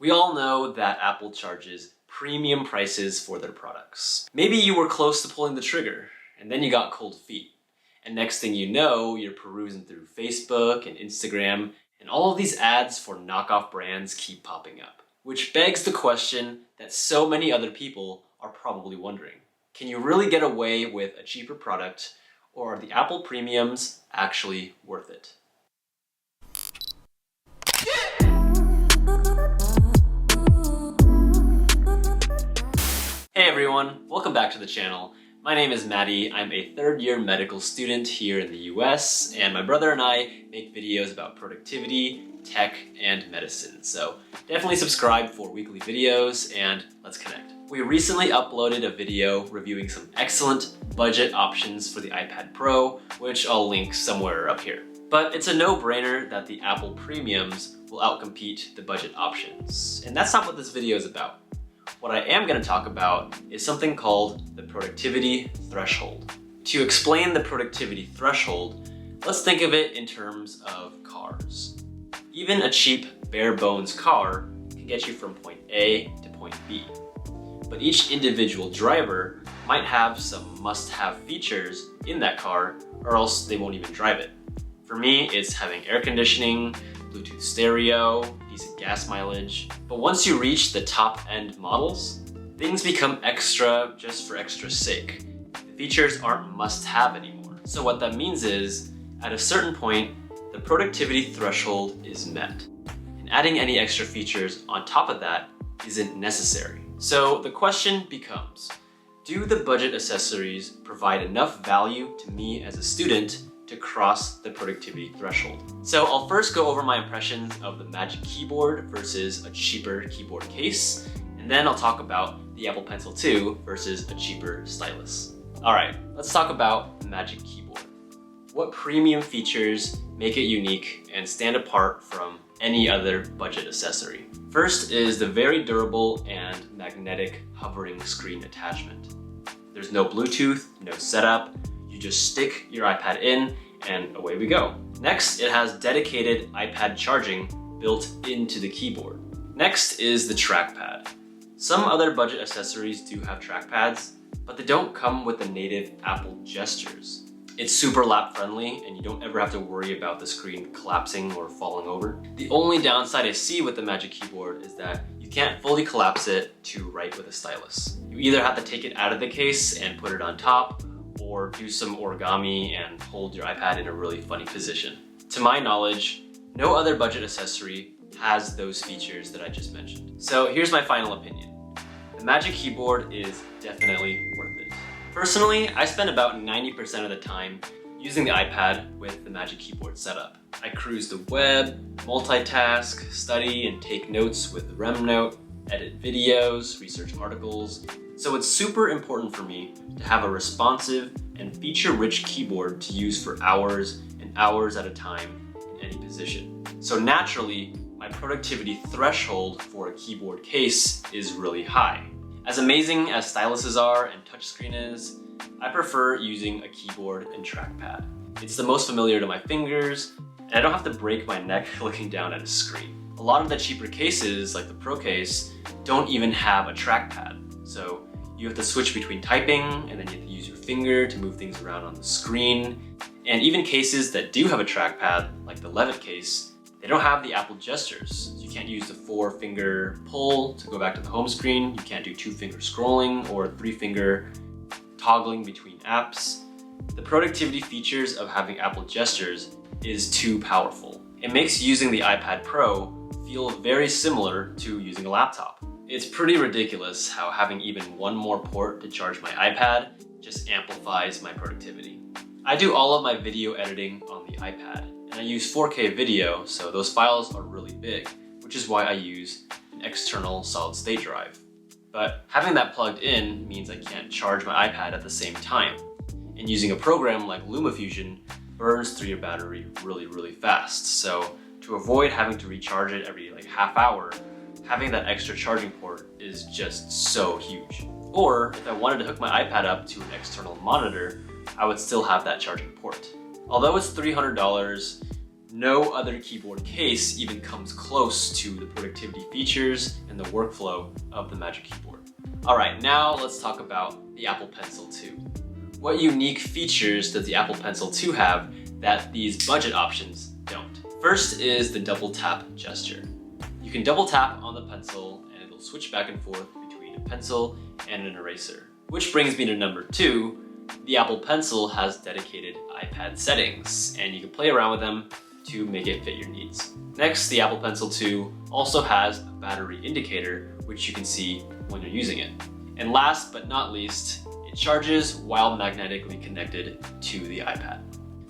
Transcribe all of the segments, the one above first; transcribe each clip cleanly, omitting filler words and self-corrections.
We all know that Apple charges premium prices for their products. Maybe you were close to pulling the trigger, and then you got cold feet. And next thing you know, you're perusing through Facebook and Instagram, and all of these ads for knockoff brands keep popping up. Which begs the question that so many other people are probably wondering. Can you really get away with a cheaper product, or are the Apple premiums actually worth it? Hey everyone, welcome back to the channel. My name is Matty. I'm a third-year medical student here in the US, and my brother and I make videos about productivity, tech, and medicine. So definitely subscribe for weekly videos, and let's connect. We recently uploaded a video reviewing some excellent budget options for the iPad Pro, which I'll link somewhere up here. But it's a no-brainer that the Apple premiums will outcompete the budget options. And that's not what this video is about. What I am going to talk about is something called the productivity threshold. To explain the productivity threshold, let's think of it in terms of cars. Even a cheap, bare-bones car can get you from point A to point B. But each individual driver might have some must-have features in that car, or else they won't even drive it. For me, it's having air conditioning, Bluetooth stereo, decent gas mileage. But once you reach the top-end models, things become extra just for extra's sake. The features aren't must-have anymore. So what that means is, at a certain point, the productivity threshold is met. And adding any extra features on top of that isn't necessary. So the question becomes, do the budget accessories provide enough value to me as a student to cross the productivity threshold? So I'll first go over my impressions of the Magic Keyboard versus a cheaper keyboard case, and then I'll talk about the Apple Pencil 2 versus a cheaper stylus. Alright, let's talk about the Magic Keyboard. What premium features make it unique and stand apart from any other budget accessory? First is the very durable and magnetic hovering screen attachment. There's no Bluetooth, no setup. You just stick your iPad in and away we go. Next, it has dedicated iPad charging built into the keyboard. Next is the trackpad. Some other budget accessories do have trackpads, but they don't come with the native Apple gestures. It's super lap friendly and you don't ever have to worry about the screen collapsing or falling over. The only downside I see with the Magic Keyboard is that you can't fully collapse it to write with a stylus. You either have to take it out of the case and put it on top, or do some origami and hold your iPad in a really funny position. To my knowledge, no other budget accessory has those features that I just mentioned. So here's my final opinion. The Magic Keyboard is definitely worth it. Personally, I spend about 90% of the time using the iPad with the Magic Keyboard setup. I cruise the web, multitask, study and take notes with the RemNote, edit videos, research articles. So it's super important for me to have a responsive and feature-rich keyboard to use for hours and hours at a time in any position. So naturally, my productivity threshold for a keyboard case is really high. As amazing as styluses are and touchscreen is, I prefer using a keyboard and trackpad. It's the most familiar to my fingers, and I don't have to break my neck looking down at a screen. A lot of the cheaper cases, like the Pro case, don't even have a trackpad. So you have to switch between typing, and then you have to use your finger to move things around on the screen. And even cases that do have a trackpad, like the Levitt case, they don't have the Apple gestures. So you can't use the 4-finger pull to go back to the home screen. You can't do 2-finger scrolling or 3-finger toggling between apps. The productivity features of having Apple gestures is too powerful. It makes using the iPad Pro feel very similar to using a laptop. It's pretty ridiculous how having even one more port to charge my iPad just amplifies my productivity. I do all of my video editing on the iPad, and I use 4K video, so those files are really big, which is why I use an external solid-state drive. But having that plugged in means I can't charge my iPad at the same time, and using a program like LumaFusion burns through your battery really fast. So to avoid having to recharge it every half hour, having that extra charging port is just so huge. Or if I wanted to hook my iPad up to an external monitor, I would still have that charging port. Although it's $300, No other keyboard case even comes close to the productivity features and the workflow of the Magic Keyboard. Alright, now let's talk about the Apple Pencil 2. What unique features does the Apple Pencil 2 have that these budget options don't? First is the double tap gesture. You can double tap on the pencil and it'll switch back and forth between a pencil and an eraser. Which brings me to number 2. The Apple Pencil has dedicated iPad settings, and you can play around with them to make it fit your needs. Next, the Apple Pencil 2 also has a battery indicator, which you can see when you're using it. And last but not least, it charges while magnetically connected to the iPad.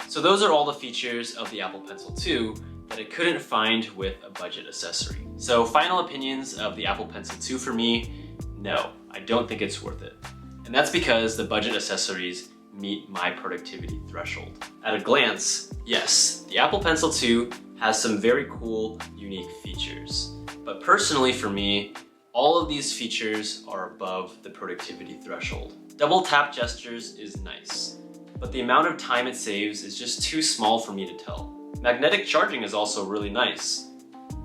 So those are all the features of the Apple Pencil 2 that I couldn't find with a budget accessory. So final opinions of the Apple Pencil 2 for me, no, I don't think it's worth it. And that's because the budget accessories meet my productivity threshold. At a glance, yes, the Apple Pencil 2 has some very cool, unique features. But personally for me, all of these features are above the productivity threshold. Double tap gestures is nice, but the amount of time it saves is just too small for me to tell. Magnetic charging is also really nice,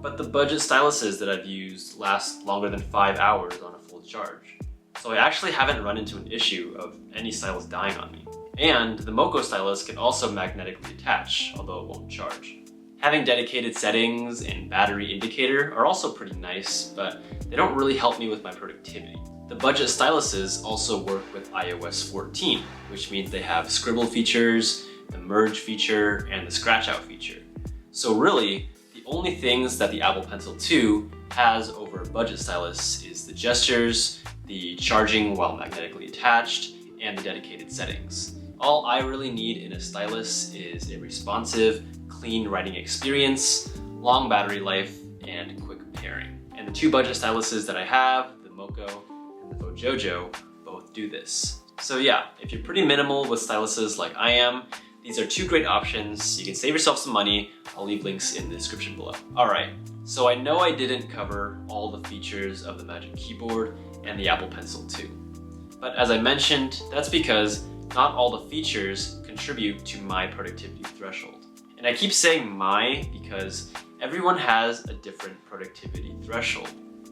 but the budget styluses that I've used last longer than 5 hours on a full charge. So I actually haven't run into an issue of any stylus dying on me. And the Moco stylus can also magnetically attach, although it won't charge. Having dedicated settings and battery indicator are also pretty nice, but they don't really help me with my productivity. The budget styluses also work with iOS 14, which means they have scribble features, the merge feature, and the scratch out feature. So really, the only things that the Apple Pencil 2 has over a budget stylus is the gestures, the charging while magnetically attached, and the dedicated settings. All I really need in a stylus is a responsive, clean writing experience, long battery life, and quick pairing. And the 2 budget styluses that I have, the Moco and the Fojojo, both do this. So yeah, if you're pretty minimal with styluses like I am, these are 2 great options. You can save yourself some money. I'll leave links in the description below. Alright, so I know I didn't cover all the features of the Magic Keyboard and the Apple Pencil 2. But as I mentioned, that's because not all the features contribute to my productivity threshold. And I keep saying my because everyone has a different productivity threshold.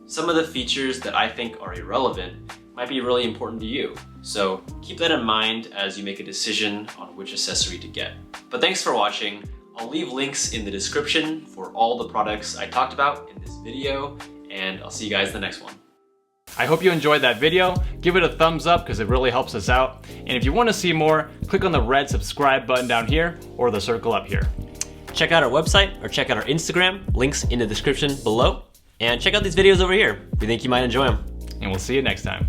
Some of the features that I think are irrelevant might be really important to you. So keep that in mind as you make a decision on which accessory to get. But thanks for watching. I'll leave links in the description for all the products I talked about in this video, and I'll see you guys in the next one. I hope you enjoyed that video. Give it a thumbs up because it really helps us out. And if you want to see more, click on the red subscribe button down here or the circle up here. Check out our website or check out our Instagram, links in the description below. And check out these videos over here. We think you might enjoy them. And we'll see you next time.